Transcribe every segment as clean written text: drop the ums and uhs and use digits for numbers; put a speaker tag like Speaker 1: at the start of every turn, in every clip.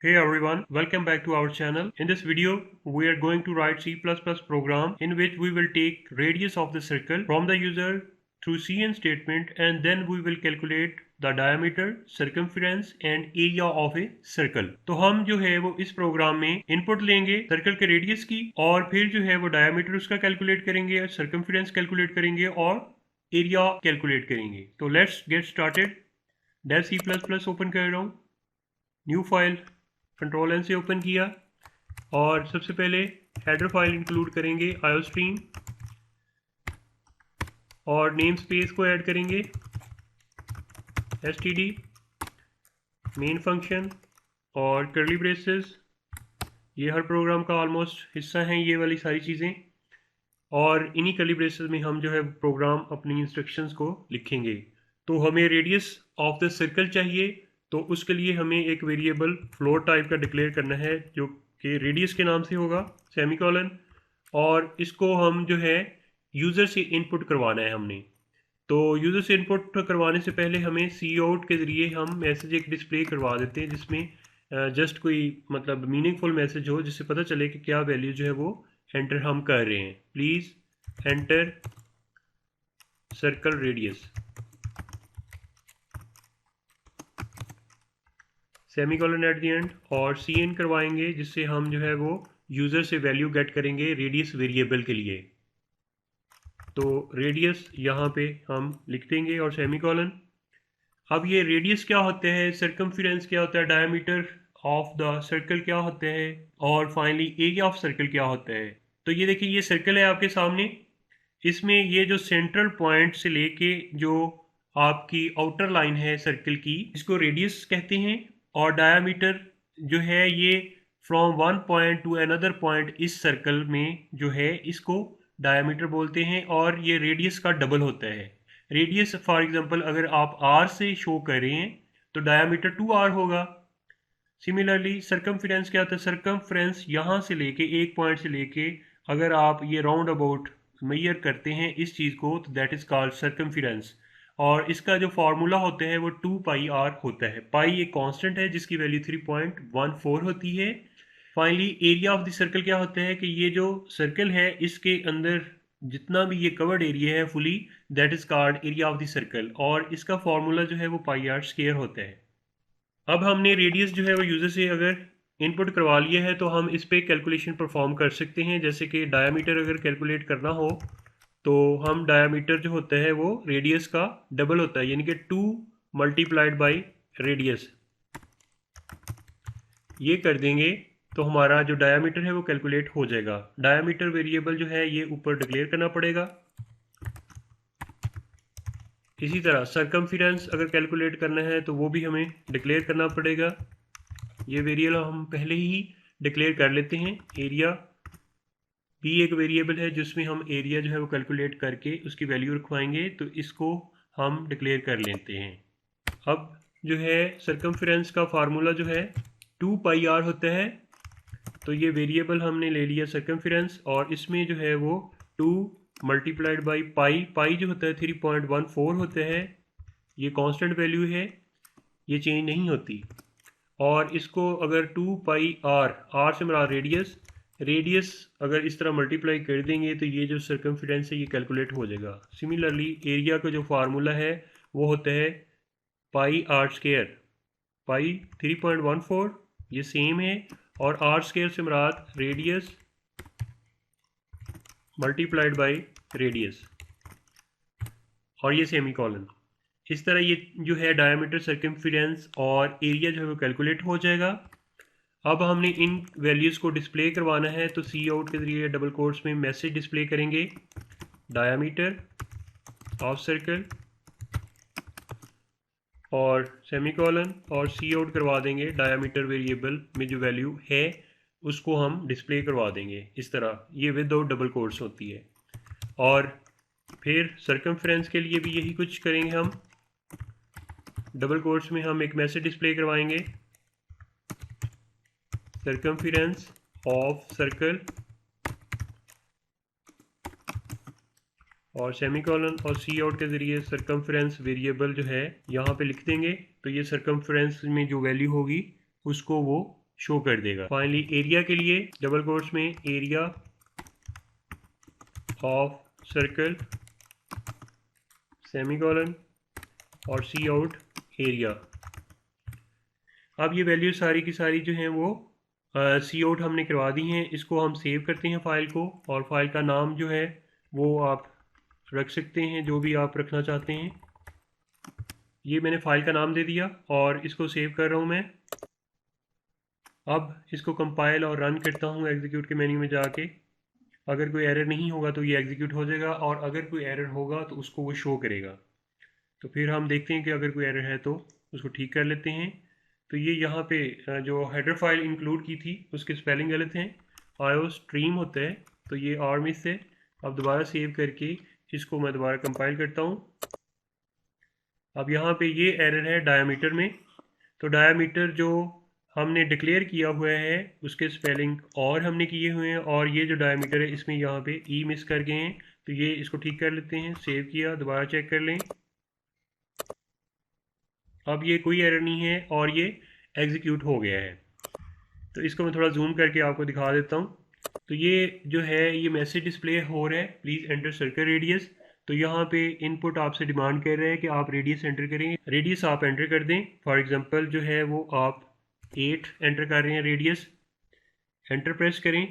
Speaker 1: Hey everyone, welcome back to our channel. In this video, we are going to write C++ program in which we will take radius of the circle from the user through cn statement and then we will calculate the diameter, circumference and area of a circle. तो हम जो है वो इस programme में input लेंगे circle के radius की और फिर जो है वो डायमीटर उसका कैलकुलेट करेंगे, सर्कमफ्रेंस कैलकुलेट करेंगे और एरिया कैलकुलेट करेंगे. तो let's get started. Dev C++ open कर रहा हूँ, न्यू फाइल, कंट्रोल एन से ओपन किया और सबसे पहले हेडर फाइल इंक्लूड करेंगे आयोस्ट्रीम और नेम स्पेस को ऐड करेंगे std मेन फंक्शन और कर्ली ब्रेसेस. ये हर प्रोग्राम का ऑलमोस्ट हिस्सा हैं ये वाली सारी चीज़ें और इन्हीं कर्ली ब्रेसेस में हम जो है प्रोग्राम अपनी इंस्ट्रक्शंस को लिखेंगे. तो हमें रेडियस ऑफ द सर्कल चाहिए तो उसके लिए हमें एक वेरिएबल फ्लोट टाइप का डिक्लेयर करना है जो कि रेडियस के नाम से होगा, सेमीकोलन, और इसको हम जो है यूज़र से इनपुट करवाना है हमने. तो यूज़र से इनपुट करवाने से पहले हमें सी आउट के ज़रिए हम मैसेज एक डिस्प्ले करवा देते हैं जिसमें जस्ट कोई मतलब मीनिंगफुल मैसेज हो जिससे पता चले कि क्या वैल्यू जो है वो एंटर हम कर रहे हैं. Please enter circle radius, semicolon at the end, और सी एन करवाएंगे जिससे हम जो है वो यूज़र से वैल्यू गेट करेंगे रेडियस वेरिएबल के लिए. तो रेडियस यहाँ पे हम लिख देंगे और सेमीकोलन. अब ये रेडियस क्या होते हैं, सर्कमफेरेंस क्या होता है, डायमीटर ऑफ द सर्कल क्या होते हैं और फाइनली एरिया ऑफ सर्कल क्या होता है. तो ये देखिए ये सर्कल है आपके सामने, इसमें ये जो सेंट्रल पॉइंट से लेके जो आपकी आउटर लाइन है सर्कल की इसको रेडियस कहते हैं और डायामीटर जो है ये from one point two another point इस सर्कल में जो है इसको डायामीटर बोलते हैं और ये रेडियस का डबल होता है. रेडियस फॉर एग्जांपल अगर आप r से शो कर रहे हैं तो डायामीटर 2r होगा. सिमिलरली सर्कमफेरेंस क्या होता है, सर्कमफ्रेंस यहाँ से लेके एक पॉइंट से लेके अगर आप ये राउंड अबाउट मेजर करते हैं इस चीज़ को तो दैट इज़ कॉल्ड सर्कमफेरेंस और इसका जो फार्मूला होता है वो 2πr होता है. पाई एक कांस्टेंट है जिसकी वैल्यू 3.14 होती है. Finally area of the circle क्या होता है कि ये जो सर्कल है इसके अंदर जितना भी ये कवर्ड एरिया है fully that is called area of the circle और इसका फार्मूला जो है वो πr स्क्वायर होता है. अब हमने रेडियस जो है वो यूज़र से अगर इनपुट करवा लिया है तो हम इस पर कैलकुलेशन परफॉर्म कर सकते हैं. जैसे कि डायामीटर अगर कैलकुलेट करना हो तो हम डायामीटर जो होता है वो रेडियस का डबल होता है यानी कि 2 मल्टीप्लाइड बाई रेडियस. ये कर देंगे तो हमारा जो डायामीटर है वो कैलकुलेट हो जाएगा. डायामीटर वेरिएबल जो है ये ऊपर डिक्लेयर करना पड़ेगा. इसी तरह सर्कमफेरेंस अगर कैलकुलेट करना है तो वो भी हमें डिक्लेयर करना पड़ेगा. ये वेरिएबल हम पहले ही डिक्लेयर कर लेते हैं. एरिया भी एक वेरिएबल है जिसमें हम एरिया जो है वो कैलकुलेट करके उसकी वैल्यू रखवाएंगे तो इसको हम डिक्लेयर कर लेते हैं. अब जो है सर्कमफेरेंस का फार्मूला जो है 2πr होता है. तो ये वेरिएबल हमने ले लिया सर्कमफेरेंस और इसमें जो है वो 2 मल्टीप्लाइड बाई पाई जो होता है 3.14 होता है. ये कांस्टेंट वैल्यू है, ये चेंज नहीं होती. और इसको अगर 2πr, r से मेरा रेडियस अगर इस तरह मल्टीप्लाई कर देंगे तो ये जो सर्कमफेरेंस है ये कैलकुलेट हो जाएगा. सिमिलरली एरिया का जो फार्मूला है वो होता है πr स्क्वायर, पाई 3.14 ये सेम है और r स्क्वायर से मुराद रेडियस मल्टीप्लाइड बाई रेडियस और ये सेमीकोलन. इस तरह ये जो है डायमीटर, सर्कमफेरेंस और एरिया जो है वो कैलकुलेट हो जाएगा. अब हमने इन वैल्यूज़ को डिस्प्ले करवाना है तो सी आउट के ज़रिए डबल कोट्स में मैसेज डिस्प्ले करेंगे डायमीटर ऑफ सर्कल और सेमीकोलन और सी आउट करवा देंगे डायमीटर वेरिएबल में जो वैल्यू है उसको हम डिस्प्ले करवा देंगे. इस तरह ये विदाउट डबल कोट्स होती है. और फिर सर्कमफेरेंस के लिए भी यही कुछ करेंगे हम. डबल कोट्स में हम एक मैसेज डिस्प्ले करवाएंगे सर्कमफेरेंस ऑफ सर्कल और सेमीकोलन और सी आउट के ज़रिए सर्कमफेरेंस वेरिएबल जो है यहाँ पे लिख देंगे तो ये सर्कमफेरेंस में जो वैल्यू होगी उसको वो शो कर देगा। फाइनली एरिया के लिए डबल कोट्स में एरिया ऑफ सर्कल सेमीकोलन और सी आउट एरिया। अब ये वैल्यू सारी की सारी जो हैं वो सी आउट हमने करवा दी हैं। इसको हम सेव करते हैं फाइल को, और फाइल का नाम जो है वो आप रख सकते हैं जो भी आप रखना चाहते हैं। ये मैंने फाइल का नाम दे दिया और इसको सेव कर रहा हूँ मैं। अब इसको कंपाइल और रन करता हूँ एग्जीक्यूट के मेन्यू में जाके। अगर कोई एरर नहीं होगा तो ये एग्जीक्यूट हो जाएगा, और अगर कोई एरर होगा तो उसको वो शो करेगा। तो फिर हम देखते हैं कि अगर कोई एरर है तो उसको ठीक कर लेते हैं। तो ये यहाँ पे जो हेडर फाइल इंक्लूड की थी उसके स्पेलिंग गलत हैं, आयो स्ट्रीम होता है, तो ये आर मिस है। अब दोबारा सेव करके इसको मैं दोबारा कंपाइल करता हूँ। अब यहाँ पे ये एरर है डायामीटर में। तो डायामीटर जो हमने डिक्लेयर किया हुआ है उसके स्पेलिंग और हमने किए हुए हैं, और ये जो डायामीटर है इसमें यहाँ पे ई मिस कर गए हैं। तो ये इसको ठीक कर लेते हैं। सेव किया, दोबारा चेक कर लें। अब ये कोई एरर नहीं है और ये एग्जीक्यूट हो गया है। तो इसको मैं थोड़ा जूम करके आपको दिखा देता हूँ। तो ये जो है ये मैसेज डिस्प्ले हो रहा है, प्लीज़ एंटर सर्कल रेडियस। तो यहाँ पे इनपुट आपसे डिमांड कर रहा है कि आप रेडियस एंटर करें। रेडियस आप एंटर कर दें। फॉर एग्जांपल जो है वो आप 8 एंटर कर रहे हैं रेडियस, एंटर प्रेस करें।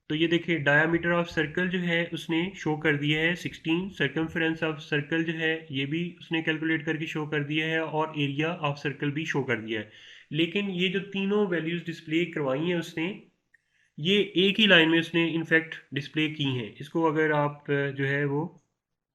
Speaker 1: तो ये देखिए डायामीटर ऑफ सर्कल जो है उसने शो कर दिया है 16। सर्कमफ्रेंस ऑफ सर्कल जो है ये भी उसने कैलकुलेट करके शो कर दिया है, और एरिया ऑफ सर्कल भी शो कर दिया है। लेकिन ये जो तीनों वैल्यूज़ डिस्प्ले करवाई हैं उसने, ये एक ही लाइन में उसने इनफैक्ट डिस्प्ले की हैं। इसको अगर आप जो है वो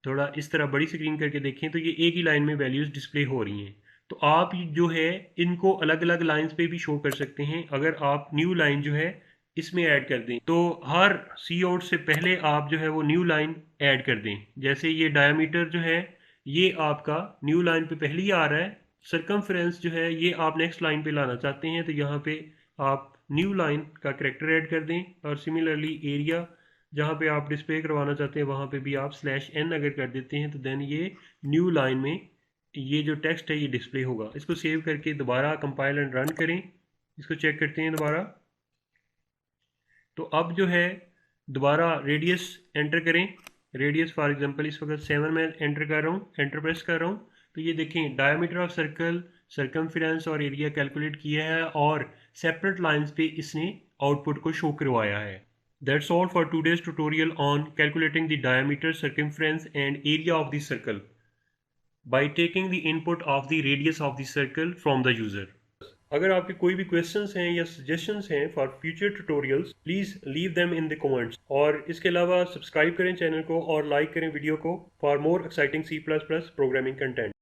Speaker 1: थोड़ा इस तरह बड़ी स्क्रीन करके देखें तो ये एक ही लाइन में वैल्यूज़ डिस्प्ले हो रही हैं। तो आप जो है इनको अलग अलग लाइंस पे भी शो कर सकते हैं। अगर आप न्यू लाइन जो है इसमें ऐड कर दें तो हर सी आउट से पहले आप जो है वो न्यू लाइन ऐड कर दें। जैसे ये डायमीटर जो है ये आपका न्यू लाइन पे पहले ही आ रहा है। सरकमफ्रेंस जो है ये आप नेक्स्ट लाइन पे लाना चाहते हैं तो यहाँ पे आप न्यू लाइन का करेक्टर ऐड कर दें। और सिमिलरली एरिया जहाँ पे आप डिस्प्ले करवाना चाहते हैं वहाँ पे भी आप /n अगर कर देते हैं तो देन ये न्यू लाइन में ये जो टेक्स्ट है ये डिस्प्ले होगा। इसको सेव करके दोबारा कंपाइल एंड रन करें। इसको चेक करते हैं दोबारा। तो अब जो है दोबारा रेडियस एंटर करें। रेडियस फॉर एग्जांपल इस वक्त 7 में एंटर कर रहा हूँ, एंटर प्रेस कर रहा हूँ। तो ये देखें डायमीटर ऑफ सर्कल, सर्कमफ्रेंस और एरिया कैलकुलेट किया है, और सेपरेट लाइंस पे इसने आउटपुट को शो करवाया है। That's all for today's tutorial on calculating the diameter, circumference and area of the circle by taking the input of the radius of the circle from the user. अगर आपके कोई भी questions हैं या suggestions हैं for future tutorials, please leave them in the comments. और इसके अलावा सब्सक्राइब करें चैनल को और लाइक करें वीडियो को for more exciting C++ programming content.